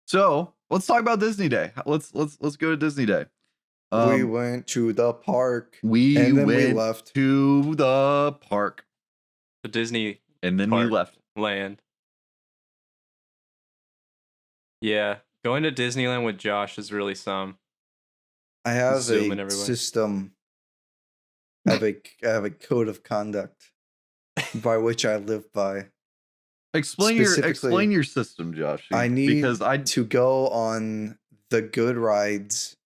So let's talk about Disney Day. Let's go to Disney Day. We went to the park. We and then went we left. to the park. The Disney And then park. we left. Land. Yeah, going to Disneyland with Josh is really some. I have Zooming a everywhere. system. I have a code of conduct by which I live by. Explain your system, Josh. I need because to go on the good rides,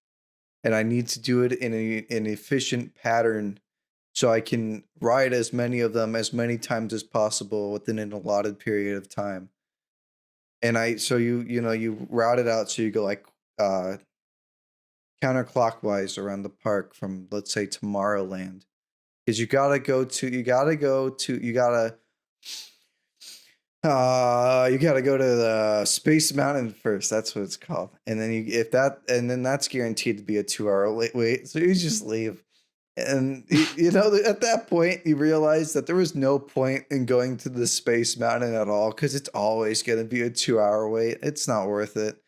and I need to do it in an efficient pattern so I can ride as many of them as many times as possible within an allotted period of time. And you route it out so you go like counterclockwise around the park from, let's say, Tomorrowland, because you gotta go to the Space Mountain first. That's what it's called. And then that's guaranteed to be a 2-hour wait. So you just leave. And at that point you realize that there was no point in going to the Space Mountain at all, because it's always going to be a 2-hour wait. It's not worth it.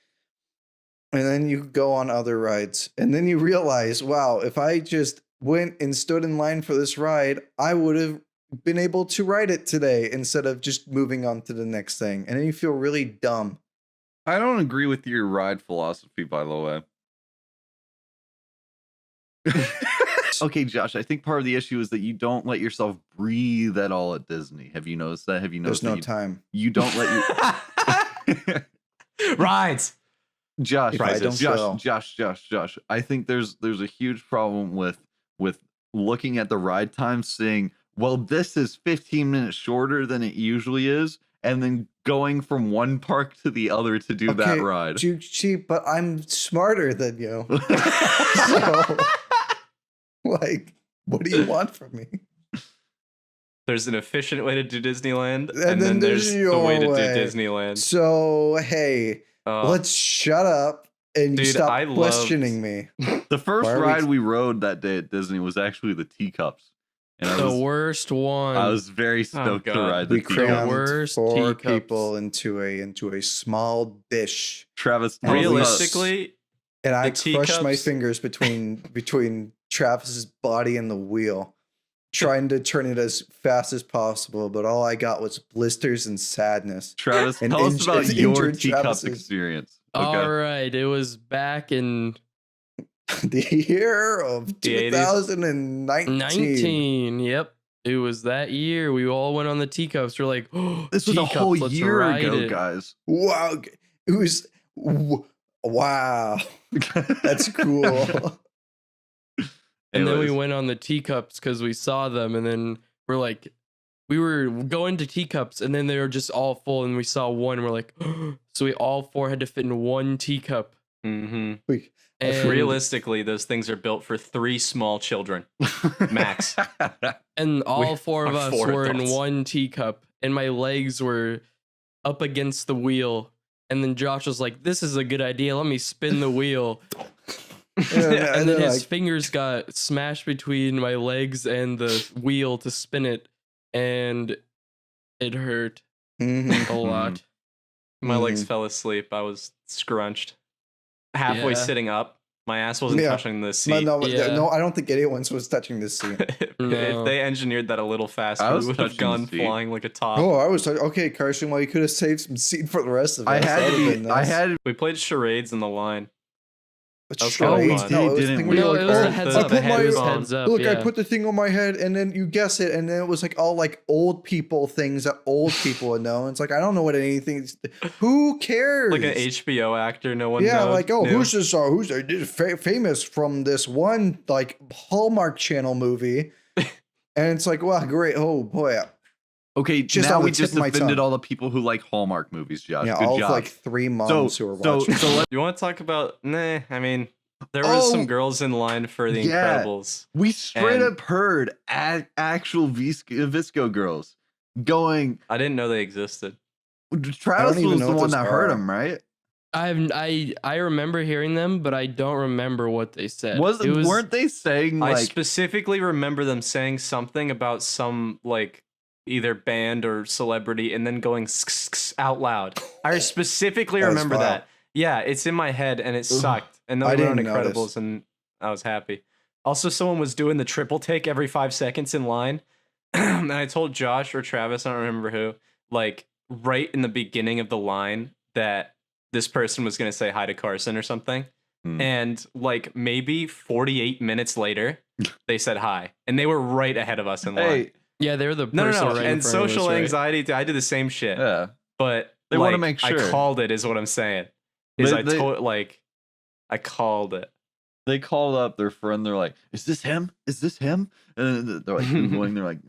And then you go on other rides, and then you realize, wow, if I just went and stood in line for this ride, I would have been able to ride it today instead of just moving on to the next thing. And then you feel really dumb. I don't agree with your ride philosophy, by the way. Okay, Josh, I think part of the issue is that you don't let yourself breathe at all at Disney. Have you noticed that? There's no time. You don't let you Rides. Josh, Josh. I think there's a huge problem with looking at the ride time, saying, well, this is 15 minutes shorter than it usually is, and then going from one park to the other to do that ride. But I'm smarter than you. So, like, what do you want from me? There's an efficient way to do Disneyland, And then there's the way to do way. Disneyland. So, hey, let's shut up and stop questioning me. The first ride we rode that day at Disney was actually the teacups. And the worst one. I was very stoked to ride the teacups. We crammed worst 4 teacups. people into a small dish. Travis, realistically, and I crushed my fingers between Travis's body and the wheel, trying to turn it as fast as possible, but all I got was blisters and sadness. Travis, tell us about your teacup experience. Okay. All right, it was back in the year of 2019. Yep, it was that year. We all went on the teacups. We're like, oh, this was a whole year ago, guys. Wow, it was wow. That's cool. And then we went on the teacups because we saw them, and then we're like, we were going to teacups, and then they were just all full, and we saw one. And we're like, oh. So we all 4 had to fit in one teacup. Mm-hmm. And realistically, those things are built for 3 small children, max. And all 4 of us were adults. in one teacup, and my legs were up against the wheel. And then Josh was like, "This is a good idea. Let me spin the wheel." and then his fingers got smashed between my legs and the wheel to spin it, and it hurt a lot. My legs fell asleep. I was scrunched. Halfway sitting up. My ass wasn't touching the seat. No, I don't think anyone's was touching this seat. If they engineered that a little faster, we would have gone flying like a top. Oh, I was okay, Carson. Well, you could have saved some seat for the rest of us. We played charades in the line. Charades? No, it was a heads up. I put the thing on my head, and then you guess it, and then it was like all like old people things that old people would know. And it's like, I don't know what anything. Who cares? Like an HBO actor, no one. Yeah, like who's this? Who's famous from this one like Hallmark Channel movie? And it's like, wow, great. Oh boy. Okay, now we just offended all the people who like Hallmark movies, Josh. Yeah, Good all job. like 3 moms who are watching. You want to talk about? Nah, I mean, there was some girls in line for The Incredibles. We straight up heard actual Visco girls going. I didn't know they existed. Travis was the one that heard them, right? I remember hearing them, but I don't remember what they said. Weren't they saying like? I specifically remember them saying something about some like either band or celebrity, and then going out loud. I specifically remember that. Yeah, it's in my head and it sucked. And then I we were on didn't Incredibles notice. and I was happy. Also, someone was doing the triple take every 5 seconds in line. And I told Josh or Travis, I don't remember who, like right in the beginning of the line that this person was going to say hi to Carson or something. And like maybe 48 minutes later, they said hi. And they were right ahead of us in line. Hey, Yeah, they're the No. person right in And front of us, social right? anxiety, I did the same shit. yeah. But They wanna make sure. I called it, is what I'm saying. Is They- I called it. They called up their friend. They're like, "Is this him? Is this him?" And they're like Googling. They're like,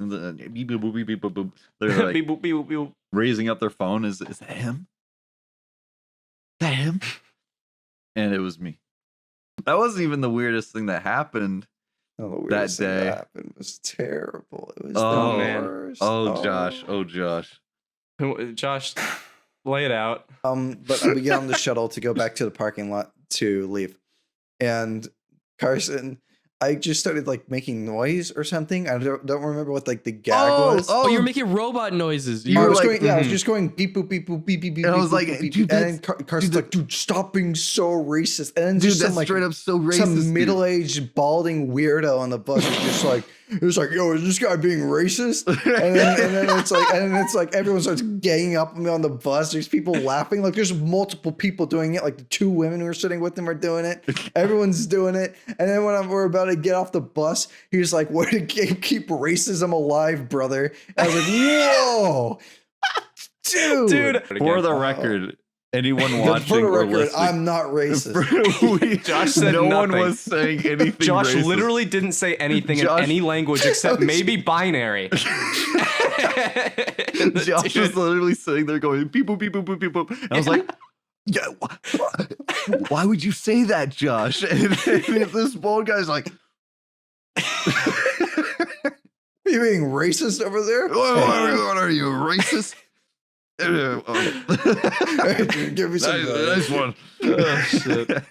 beep, boop, boop, beep, beep, boop, boop. They're like Beep, boop, beep, boop, beep. raising up their phone. Is that him? Is that him? And it was me. That wasn't even the weirdest thing that happened. No, the weirdest thing day. that happened was terrible. It was Oh, the man. worst. Oh, Josh. Oh, Josh. Josh, lay it out. But we get on the shuttle to go back to the parking lot to leave, and Carson, I just started like making noise or something. I don't remember what like the gag was. Oh, you're making robot noises. You I were was like, going, yeah, I was just going beep boop beep boop beep beep beep. And I beep, was boop, like, boop, beep, dude, beep. And then Carson's like, dude, stop being so racist. And then Dude, just that's some like straight up so racist. some dude. middle-aged balding weirdo on the bus is just like, it was like, yo, is this guy being racist? And then it's like everyone starts ganging up on me on the bus. There's people laughing. Like there's multiple people doing it. Like the 2 women who are sitting with him are doing it. Everyone's doing it. And then when we're about to get off the bus, he's like, way to keep racism alive, brother. And I was like, whoa. Dude. For the record, anyone watching For the or record, listening, I'm not racist. Josh said no one nothing. was saying anything. Josh racist. literally didn't say anything Josh- in any language except maybe binary. Josh was literally sitting there going beep boop beep boop beep boop. And I was like, yeah, why would you say that, Josh? And this bald guy's like, You being racist over there? what are you, racist? Give me some. nice one. Oh, shit.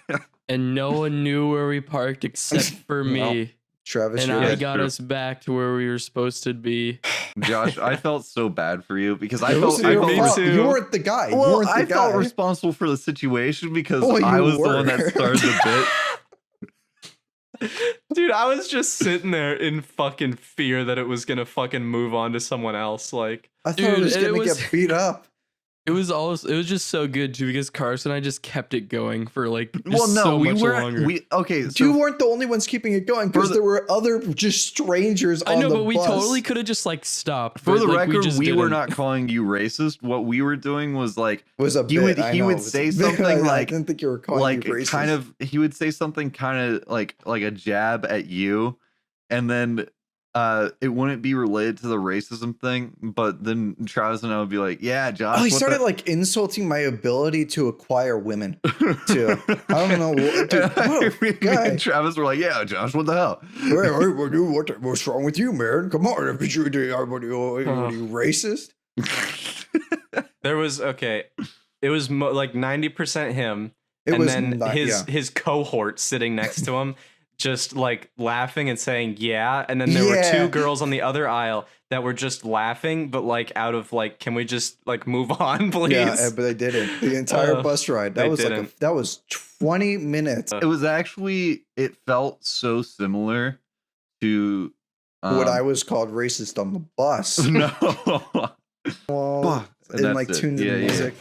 And no one knew where we parked except for me. Travis, And you're I right. got true. us back to where we were supposed to be. Josh, I felt so bad for you because I It felt, was I your felt fault. too. You weren't the guy. You well, weren't the I guy. felt responsible for the situation because Well, you I was the were. one that started the bit. Dude, I was just sitting there in fucking fear that it was gonna fucking move on to someone else. Like, I thought Dude, it was and it gonna was- get beat up. It was just so good too because Carson and I just kept it going for like just Well, no, so we much weren't. longer. Okay, so You weren't the only ones keeping it going because the- there were other just strangers I on know, the but we bus. totally could have just like stopped. for but, the like, record, just we were didn't. not calling you racist. What we were doing was like was a he bit. would- I he know, would it was a say bit. something I like- didn't think you were calling like me racist. kind of he would say something kind of like a jab at you, and then it wouldn't be related to the racism thing, but then Travis and I would be like, yeah, Josh. Oh, he what started the-" like insulting my ability to acquire women too. I don't know, dude, what Me a guy. and Travis were like, yeah, Josh, what the hell? What's wrong with you, man? Come on, are you racist? there was it was like 90% him, It and was then not, yeah. his cohort sitting next to him, just like laughing and saying yeah, and then there were Yeah. 2 girls on the other aisle that were just laughing, but like out of like, can we just like move on, please? Yeah, but they didn't. The entire bus ride. That they was didn't. that was 20 minutes. It was actually it felt so similar to What I was called racist on the bus. no. Well, And and that's like it. tuned in Yeah, yeah. music.